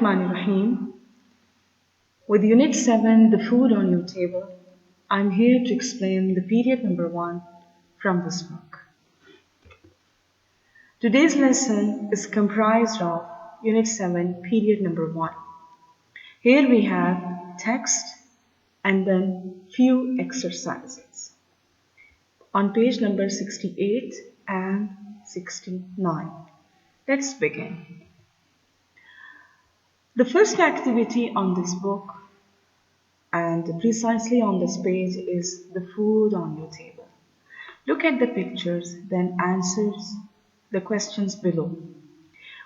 Bismillahirrahmanirrahim. With Unit 7, The Food on Your Table, I'm here to explain the period number 1 from this book. Today's lesson is comprised of Unit 7, period number 1. Here we have text and then few exercises on page number 68 and 69. Let's begin. The first activity on this book and precisely on this page is the food on your table. Look at the pictures, then answers the questions below.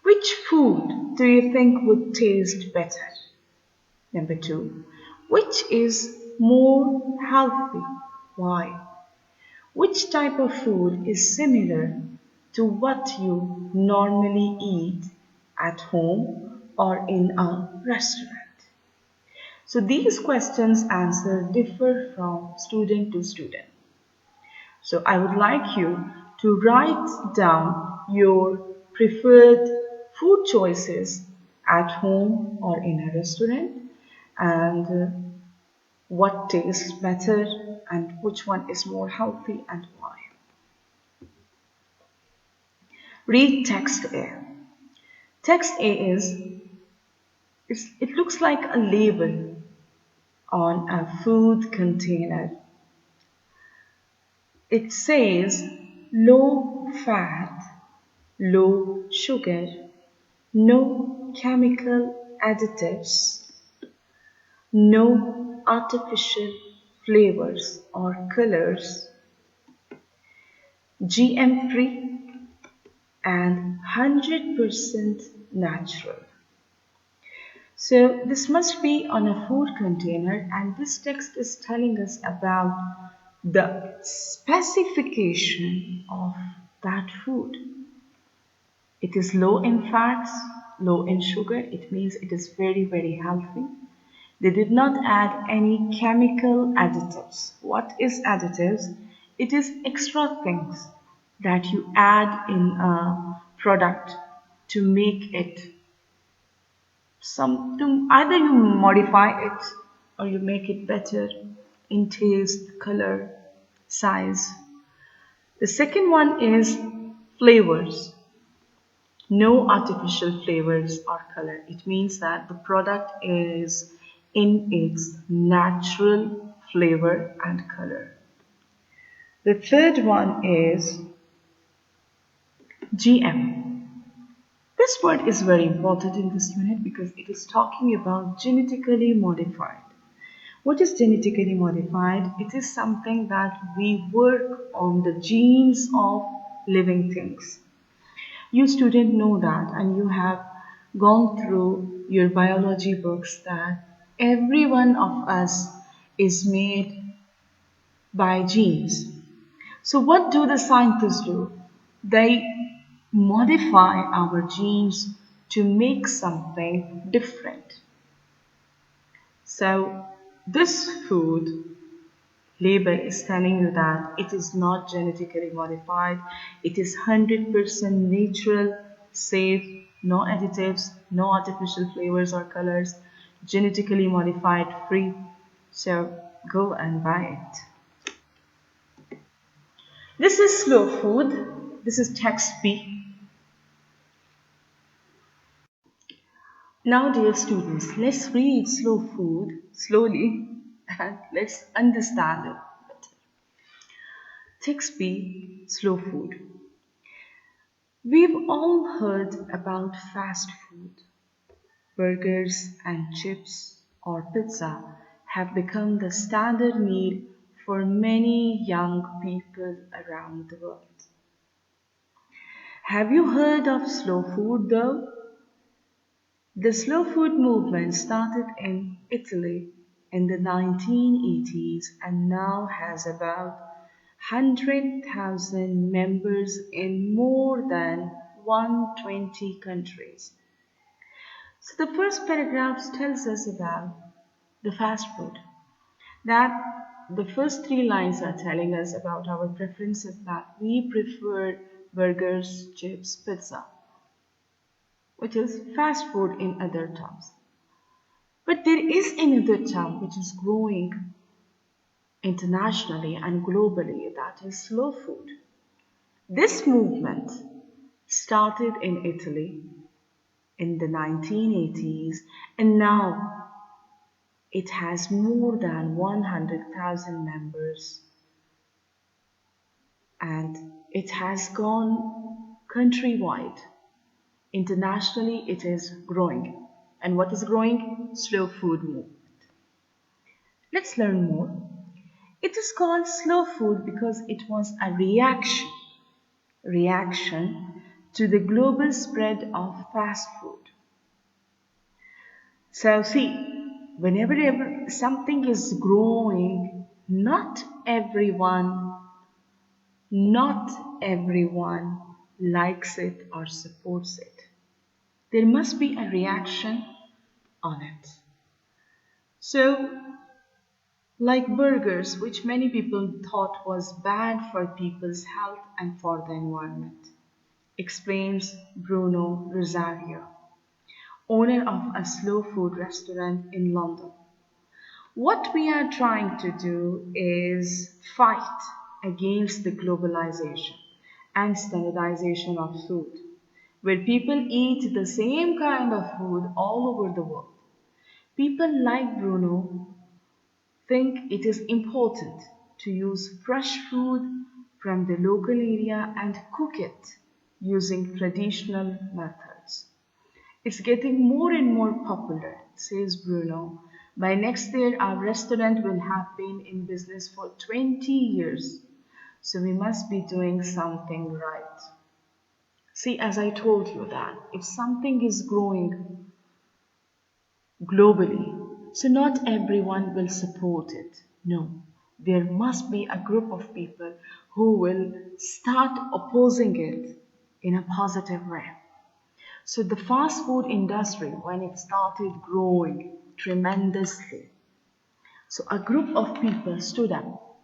Which food do you think would taste better? Number 2. Which is more healthy? Why? Which type of food is similar to what you normally eat at home or in a restaurant? So these questions answer differ from student to student. So I would like you to write down your preferred food choices at home or in a restaurant and what tastes better and which one is more healthy and why. Read text A. Text A it looks like a label on a food container. It says low fat, low sugar, no chemical additives, no artificial flavors or colors, GM free and 100% natural. So this must be on a food container, and this text is telling us about the specification of that food. It is low in fats, low in sugar. It means it is very, very healthy. They did not add any chemical additives. What is additives? It is extra things that you add in a product to make it either you modify it or you make it better in taste, color, size. The second one is flavors. No artificial flavors or color. It means that the product is in its natural flavor and color. The third one is GM. This word is very important in this unit because it is talking about genetically modified. What is genetically modified? It is something that we work on the genes of living things. You students know that, and you have gone through your biology books that every one of us is made by genes. So what do the scientists do? They modify our genes to make something different. So this food label is telling you that it is not genetically modified, it is 100% natural, safe, no additives, no artificial flavors or colors, genetically modified, free. So go and buy it. This is slow food. This is text B. Now, dear students, let's read slow food slowly and let's understand it better. Text B, slow food. We've all heard about fast food. Burgers and chips or pizza have become the standard meal for many young people around the world. Have you heard of slow food though? The slow food movement started in Italy in the 1980s and now has about 100,000 members in more than 120 countries. So the first paragraph tells us about the fast food. That the first 3 lines are telling us about our preferences, that we prefer burgers, chips, pizza. which is fast food in other terms. But there is another term which is growing internationally and globally, that is slow food. This movement started in Italy in the 1980s, and now it has more than 100,000 members, and it has gone countrywide. Internationally, it is growing. And what is growing? Slow food movement. Let's learn more. It is called slow food because it was a reaction to the global spread of fast food. So see, whenever something is growing, not everyone likes it or supports it. There must be a reaction on it. So, like burgers, which many people thought was bad for people's health and for the environment, explains Bruno Rosario, owner of a slow food restaurant in London. What we are trying to do is fight against the globalization and standardization of food, where people eat the same kind of food all over the world. People like Bruno think it is important to use fresh food from the local area and cook it using traditional methods. It's getting more and more popular, says Bruno. By next year, our restaurant will have been in business for 20 years, so we must be doing something right. See, as I told you that if something is growing globally, so not everyone will support it. No, there must be a group of people who will start opposing it in a positive way. So the fast food industry, when it started growing tremendously, so a group of people stood up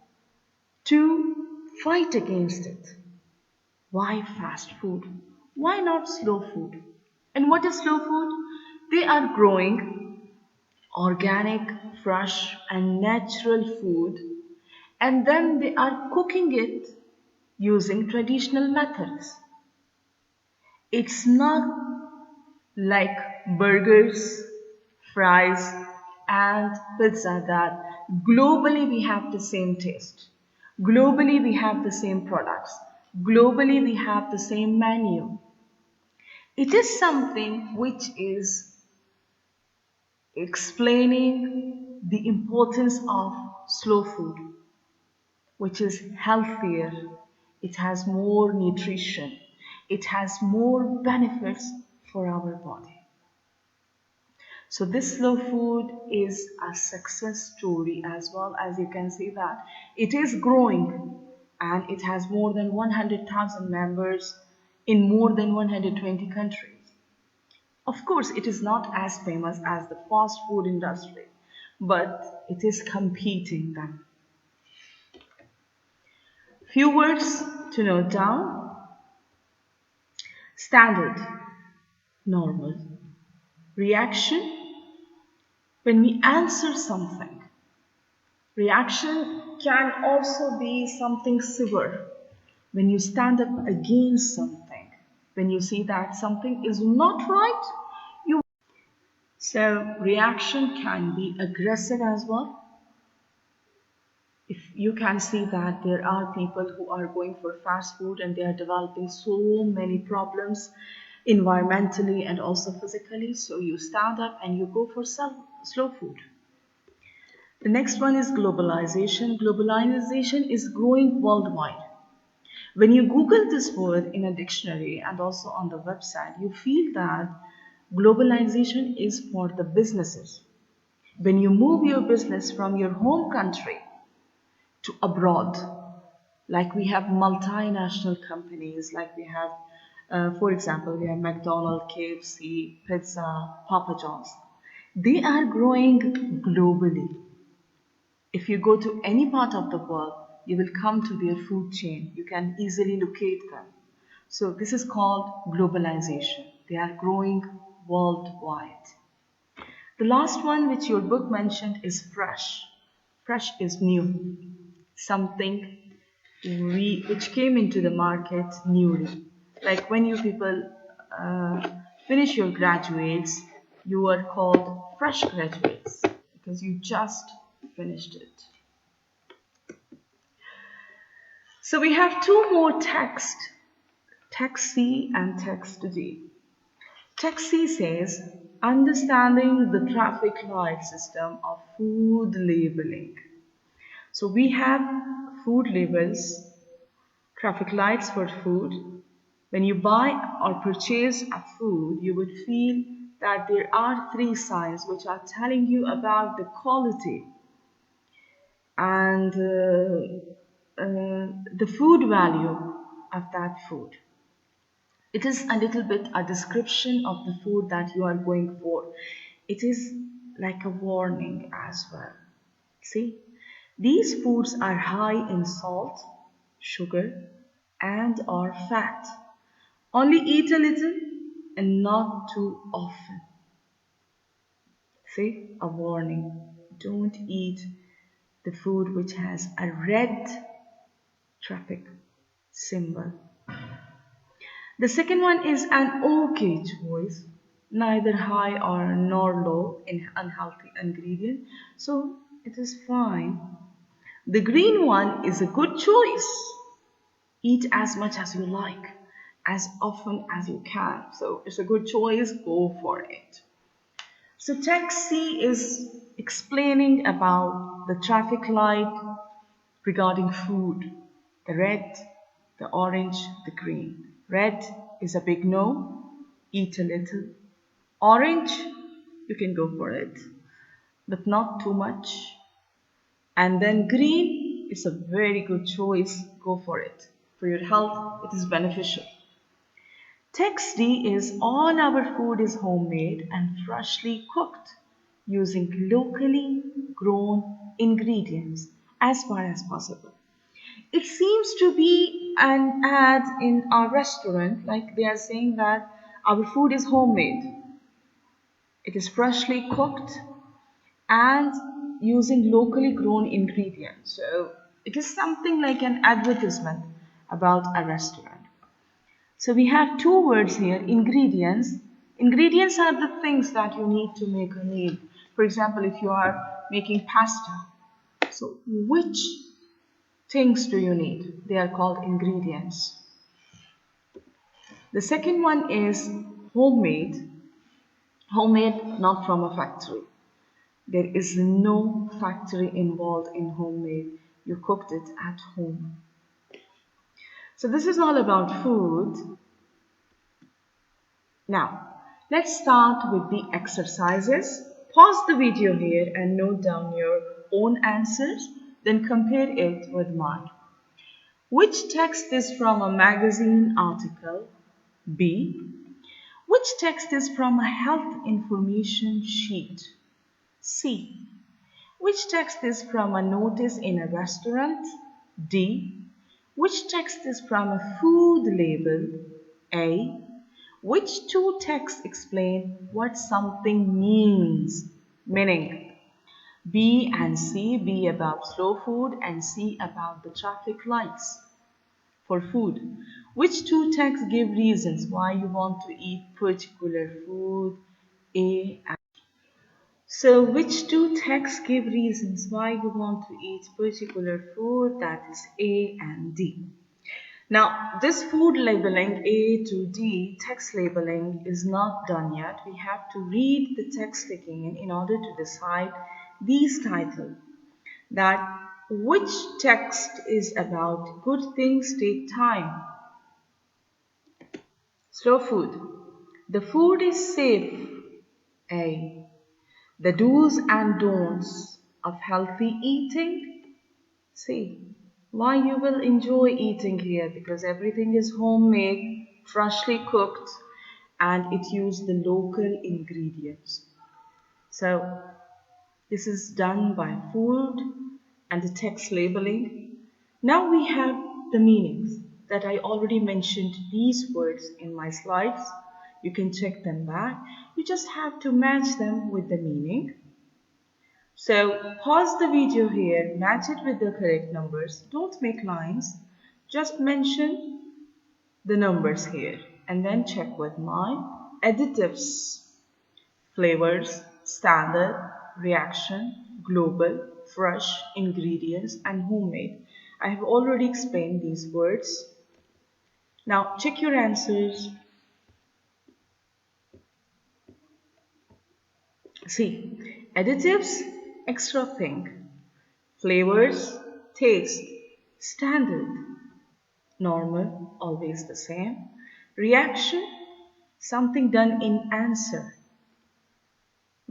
to fight against it. Why fast food? Why not slow food? And what is slow food? They are growing organic, fresh, and natural food, and then they are cooking it using traditional methods. It's not like burgers, fries, and pizza that globally we have the same taste. Globally we have the same products. Globally we have the same menu. It is something which is explaining the importance of slow food, which is healthier, it has more nutrition, it has more benefits for our body. So this slow food is a success story as well, as you can see that it is growing and it has more than 100,000 members in more than 120 countries. Of course, it is not as famous as the fast food industry, but it is competing them. Few words to note down. Standard, normal. Reaction, when we answer something. Reaction can also be something severe. When you stand up against something, when you see that something is not right, you. So, reaction can be aggressive as well. If you can see that there are people who are going for fast food and they are developing so many problems environmentally and also physically, so you stand up and you go for slow food. The next one is globalization. Globalization is growing worldwide. When you Google this word in a dictionary and also on the website, you feel that globalization is for the businesses. When you move your business from your home country to abroad, like we have multinational companies, like we have, for example, we have McDonald's, KFC, Pizza, Papa John's. They are growing globally. If you go to any part of the world, you will come to their food chain. You can easily locate them. So this is called globalization. They are growing worldwide. The last one which your book mentioned is fresh. Fresh is new, something which came into the market newly. Like when you people finish your graduates, you are called fresh graduates because you just finished it. So we have two more texts, text C and text D. Text C says, understanding the traffic light system of food labeling. So we have food labels, traffic lights for food. When you buy or purchase a food, you would feel that there are three signs which are telling you about the quality and the food value of that food. It is a little bit a description of the food that you are going for. It is like a warning as well. See, these foods are high in salt, sugar, and or fat. Only eat a little and not too often. See, a warning. Don't eat the food which has a red traffic symbol. The second one is an okay choice, neither high or nor low in unhealthy ingredient, so it is fine. The green one is a good choice. Eat as much as you like, as often as you can. So it's a good choice, go for it. So text C is explaining about the traffic light regarding food, the red, the orange, the green. Red is a big no, eat a little. Orange, you can go for it, but not too much. And then green is a very good choice, go for it. For your health, it is beneficial. Text D is all our food is homemade and freshly cooked using locally grown ingredients as far as possible. It seems to be an ad in our restaurant, like they are saying that our food is homemade. It is freshly cooked and using locally grown ingredients. So it is something like an advertisement about a restaurant. So we have two words here, ingredients. Ingredients are the things that you need to make a meal. For example, if you are making pasta, so which things do you need? They are called ingredients. The second one is homemade. Homemade, not from a factory. There is no factory involved in homemade. You cooked it at home. So this is all about food. Now, let's start with the exercises. Pause the video here and note down your own answers, then compare it with mine. Which text is from a magazine article? B. Which text is from a health information sheet? C. Which text is from a notice in a restaurant? D. Which text is from a food label? A. Which two texts explain what something means? Meaning, B and C, B about slow food and C about the traffic lights for food. Which two texts give reasons why you want to eat particular food? A and so which two texts give reasons why you want to eat particular food? That is A and D. Now, this food labeling A to D, text labeling, is not done yet. We have to read the text again in order to decide these titles. That which text is about good things take time. Slow food. The food is safe. A. The do's and don'ts of healthy eating. See, why you will enjoy eating here because everything is homemade, freshly cooked, and it used the local ingredients. So this is done by food and the text labeling. Now we have the meanings that I already mentioned these words in my slides. You can check them back. You just have to match them with the meaning. So pause the video here, match it with the correct numbers. Don't make lines. Just mention the numbers here and then check with my additives. Flavors, standard, reaction, global, fresh, ingredients, and homemade. I have already explained these words. Now check your answers. See, additives, extra pink. Flavors, taste, standard, normal, always the same. Reaction, something done in answer.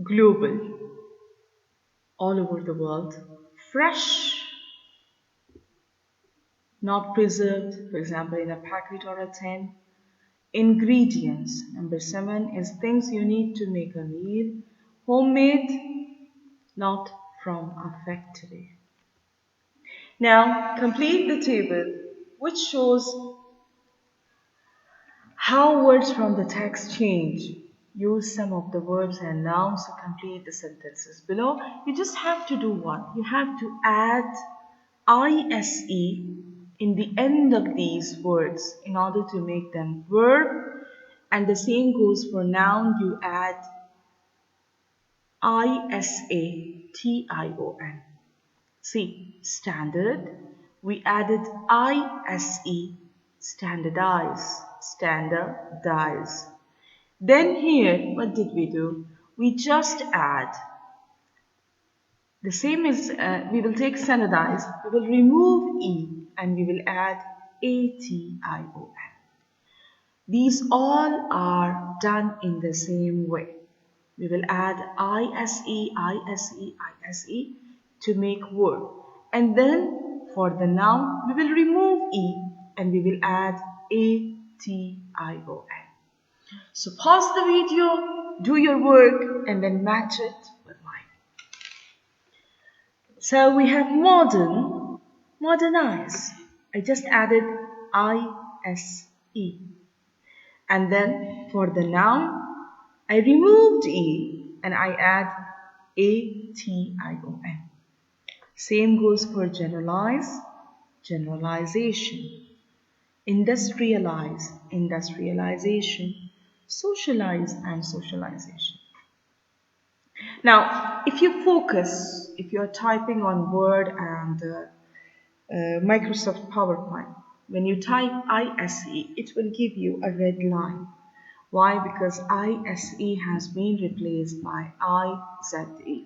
Global, all over the world. Fresh, not preserved, for example, in a packet or a tin. Ingredients, number 7 is things you need to make a meal. Homemade, not from a factory. Now, complete the table which shows how words from the text change. Use some of the verbs and nouns to complete the sentences below. You just have to do what? You have to add ise in the end of these words in order to make them verb, and the same goes for noun. You add isation. See, standard, we added ise, standardize, standardize. Then here, what did we do? We just add, the same as, we will take standardize, we will remove e and we will add ation. These all are done in the same way. We will add ise to make word. And then for the noun, we will remove e and we will add ation. So pause the video, do your work, and then match it with mine. So we have modern, modernize. I just added ise. And then for the noun, I removed E and I add ation. Same goes for generalize, generalization. Industrialize, industrialization. Socialize and socialization. Now, if you focus, if you're typing on Word and Microsoft PowerPoint, when you type ISE, it will give you a red line. Why? Because ISE has been replaced by IZE.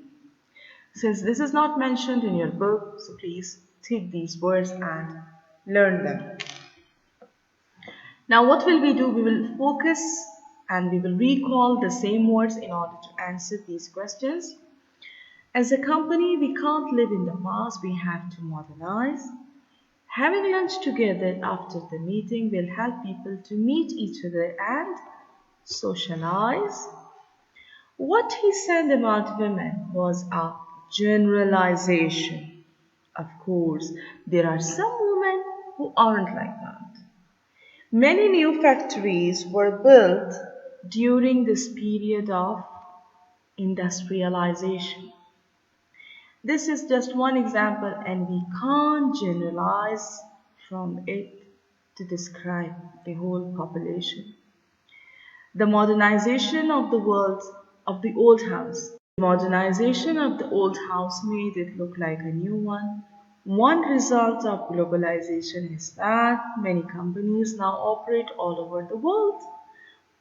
Since this is not mentioned in your book, so please take these words and learn them. Now what will we do? We will focus and we will recall the same words in order to answer these questions. As a company, we can't live in the past, we have to modernize. Having lunch together after the meeting will help people to meet each other and socialize. What he said about women was a generalization. Of course, there are some women who aren't like that. Many new factories were built during this period of industrialization. This is just one example, and we can't generalize from it to describe the whole population. The modernization of the world of the old house. The modernization of the old house made it look like a new one. One result of globalization is that many companies now operate all over the world.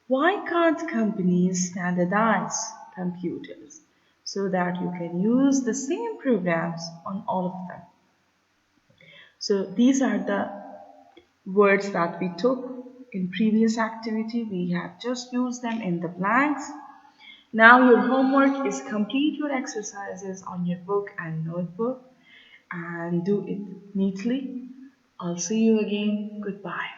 Why can't companies standardize computers so that you can use the same programs on all of them? So these are the words that we took in previous activity. We have just used them in the blanks. Now your homework is complete your exercises on your book and notebook and do it neatly. I'll see you again. Goodbye.